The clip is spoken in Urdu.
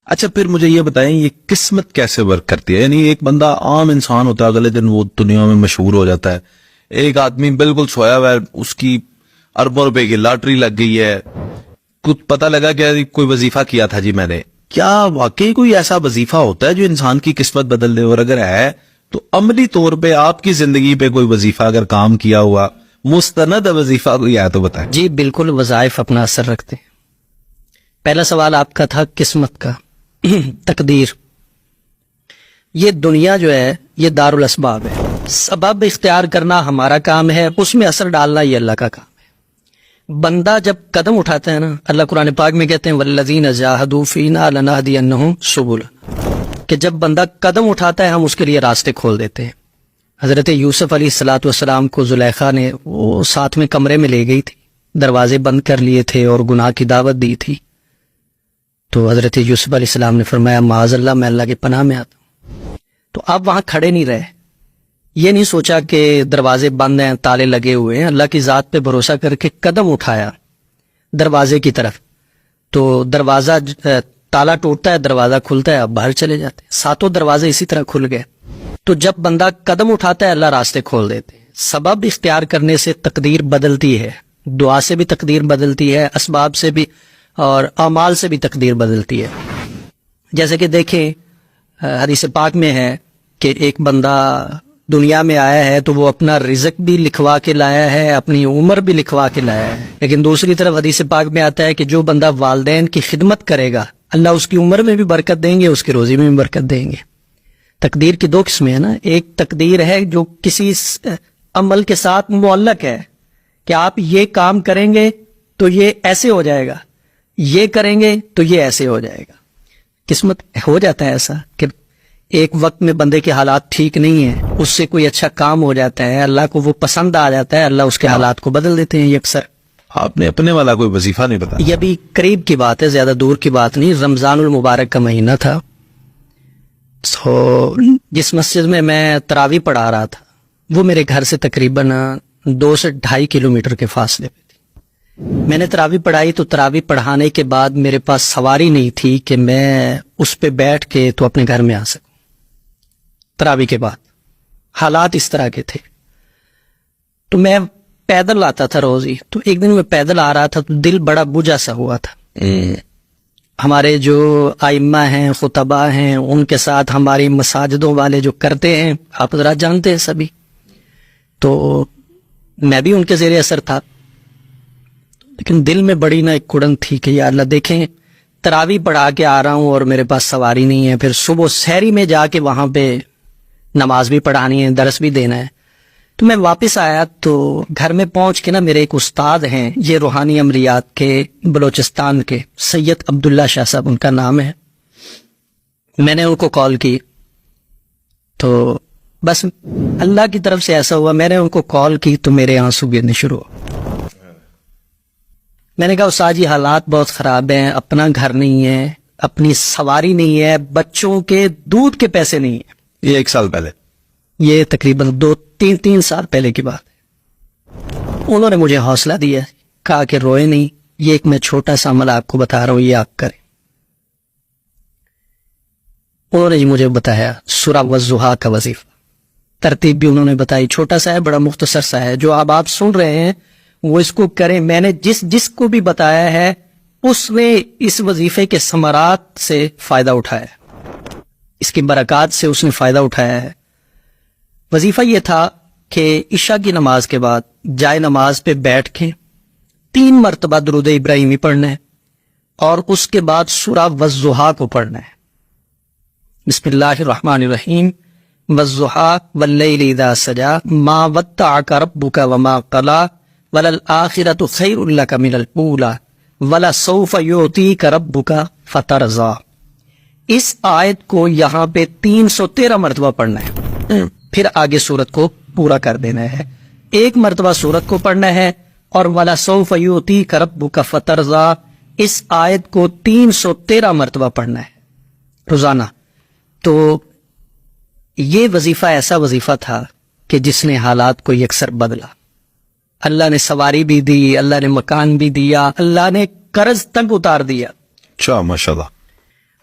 اچھا پھر مجھے یہ بتائیں یہ قسمت کیسے ورک کرتی ہے؟ یعنی ایک بندہ عام انسان ہوتا ہے، اگلے دن وہ دنیا میں مشہور ہو جاتا ہے. ایک آدمی بالکل سویا ہوا ہے، اس کی اربوں روپے کی لاٹری لگ گئی ہے، کچھ پتہ لگا کہ کوئی وظیفہ کیا تھا جی میں نے. کیا واقعی کوئی ایسا وظیفہ ہوتا ہے جو انسان کی قسمت بدل دے؟ اور اگر ہے تو عملی طور پہ آپ کی زندگی پہ کوئی وظیفہ اگر کام کیا ہوا مستند وظیفہ کوئی ہے تو بتائیں. جی بالکل، وظائف اپنا اثر رکھتے ہیں. پہلا سوال آپ کا تھا قسمت کا. تقدیر، یہ دنیا جو ہے یہ دار الاسباب ہے. سبب اختیار کرنا ہمارا کام ہے، اس میں اثر ڈالنا یہ اللہ کا کام ہے. بندہ جب قدم اٹھاتا ہے نا، اللہ قرآن پاک میں کہتے ہیں والذین جاہدوا فینا لنہدینہم سبلنا، کہ جب بندہ قدم اٹھاتا ہے ہم اس کے لیے راستے کھول دیتے ہیں. حضرت یوسف علیہ الصلوۃ والسلام کو زلیخا نے وہ ساتھ میں کمرے میں لے گئی تھی، دروازے بند کر لیے تھے اور گناہ کی دعوت دی تھی. تو حضرت یوسف علیہ السلام نے فرمایا معاذ اللہ، میں اللہ کی پناہ میں آتا ہوں. تو آپ وہاں کھڑے نہیں رہے، یہ نہیں سوچا کہ دروازے بند ہیں، تالے لگے ہوئے ہیں، اللہ کی ذات پہ بھروسہ کر کے قدم اٹھایا دروازے کی طرف. تو دروازہ تالا ٹوٹتا ہے، دروازہ کھلتا ہے، آپ باہر چلے جاتے ہیں. ساتوں دروازے اسی طرح کھل گئے. تو جب بندہ قدم اٹھاتا ہے اللہ راستے کھول دیتے ہیں. سبب اختیار کرنے سے تقدیر بدلتی ہے، دعا سے بھی تقدیر بدلتی ہے، اسباب سے بھی اور اعمال سے بھی تقدیر بدلتی ہے. جیسے کہ دیکھیں حدیث پاک میں ہے کہ ایک بندہ دنیا میں آیا ہے تو وہ اپنا رزق بھی لکھوا کے لایا ہے، اپنی عمر بھی لکھوا کے لایا ہے. لیکن دوسری طرف حدیث پاک میں آتا ہے کہ جو بندہ والدین کی خدمت کرے گا اللہ اس کی عمر میں بھی برکت دیں گے، اس کی روزی میں بھی برکت دیں گے. تقدیر کی دو قسمیں ہیں نا. ایک تقدیر ہے جو کسی عمل کے ساتھ معلق ہے کہ آپ یہ کام کریں گے تو یہ ایسے ہو جائے گا، یہ کریں گے تو یہ ایسے ہو جائے گا. قسمت ہو جاتا ہے ایسا کہ ایک وقت میں بندے کے حالات ٹھیک نہیں ہیں، اس سے کوئی اچھا کام ہو جاتا ہے، اللہ کو وہ پسند آ جاتا ہے، اللہ اس کے حالات کو بدل دیتے ہیں. یہ اکثر آپ نے اپنے والا کوئی وظیفہ نہیں بتایا؟ یہ بھی قریب کی بات ہے، زیادہ دور کی بات نہیں. رمضان المبارک کا مہینہ تھا، تو جس مسجد میں میں تراویح پڑھا رہا تھا وہ میرے گھر سے تقریباً 2 سے 2.5 کلومیٹر کے فاصلے پہ تھی. میں نے تراویح پڑھائی تو تراویح پڑھانے کے بعد میرے پاس سواری نہیں تھی کہ میں اس پہ بیٹھ کے تو اپنے گھر میں آ سکوں. تراویح کے بعد حالات اس طرح کے تھے تو میں پیدل آتا تھا روز ہی. تو ایک دن میں پیدل آ رہا تھا تو دل بڑا بجھا سا ہوا تھا. ہمارے جو ائمہ ہیں، خطبہ ہیں، ان کے ساتھ ہماری مساجدوں والے جو کرتے ہیں آپ ذرا جانتے ہیں سبھی، تو میں بھی ان کے زیر اثر تھا. لیکن دل میں بڑی ایک کڑن تھی کہ یا اللہ دیکھیں تراویح پڑھا کے آ رہا ہوں اور میرے پاس سواری نہیں ہے، پھر صبح سحری میں جا کے وہاں پہ نماز بھی پڑھانی ہے، درس بھی دینا ہے. تو میں واپس آیا تو گھر میں پہنچ کے نا میرے ایک استاد ہیں، یہ روحانی امریات کے بلوچستان کے، سید عبداللہ شاہ صاحب ان کا نام ہے. میں نے ان کو کال کی تو بس اللہ کی طرف سے ایسا ہوا، میں نے ان کو کال کی تو میرے آنسو گرنے شروع ہو. میں نے کہا استاد جی حالات بہت خراب ہیں، اپنا گھر نہیں ہے، اپنی سواری نہیں ہے، بچوں کے دودھ کے پیسے نہیں ہیں. یہ 1 سال پہلے؟ یہ تقریباً 2-3 سال پہلے کی بات ہے. انہوں نے مجھے حوصلہ دیا، کہا کہ روئے نہیں، یہ ایک میں چھوٹا سا عمل آپ کو بتا رہا ہوں، یہ آپ کریں. انہوں نے مجھے بتایا سورہ والضحیٰ کا وظیفہ، ترتیب بھی انہوں نے بتائی، چھوٹا سا ہے، بڑا مختصر سا ہے، جو اب آپ سن رہے ہیں وہ اس کو کریں. میں نے جس کو بھی بتایا ہے اس نے اس وظیفے کے ثمرات سے فائدہ اٹھایا ہے، اس کی برکات سے اس نے فائدہ اٹھایا ہے. وظیفہ یہ تھا کہ عشاء کی نماز کے بعد جائے نماز پہ بیٹھ کے 3 مرتبہ درود ابراہیمی پڑھنا ہے اور اس کے بعد سورہ والضحیٰ کو پڑھنا ہے. بسم اللہ الرحمن الرحیم، والضحیٰ واللیل اذا سجا ما ودعک ربک وما قلی وللآخرۃ خیر لک من الاولی ولسوف یعطیک ربک فترضی. اس آیت کو یہاں پہ 313 مرتبہ پڑھنا ہے، پھر آگے سورت کو پورا کر دینا ہے. 1 مرتبہ سورت کو پڑھنا ہے اور وَلَسَوْفَ يُعْطِيكَ رَبُّكَ فَتَرْضَىٰ اس آیت کو 313 مرتبہ پڑھنا ہے روزانہ. تو یہ وظیفہ ایسا وظیفہ تھا کہ جس نے حالات کو یکسر بدلا. اللہ نے سواری بھی دی، اللہ نے مکان بھی دیا، اللہ نے قرض تک اتار دیا. اچھا ماشاءاللہ.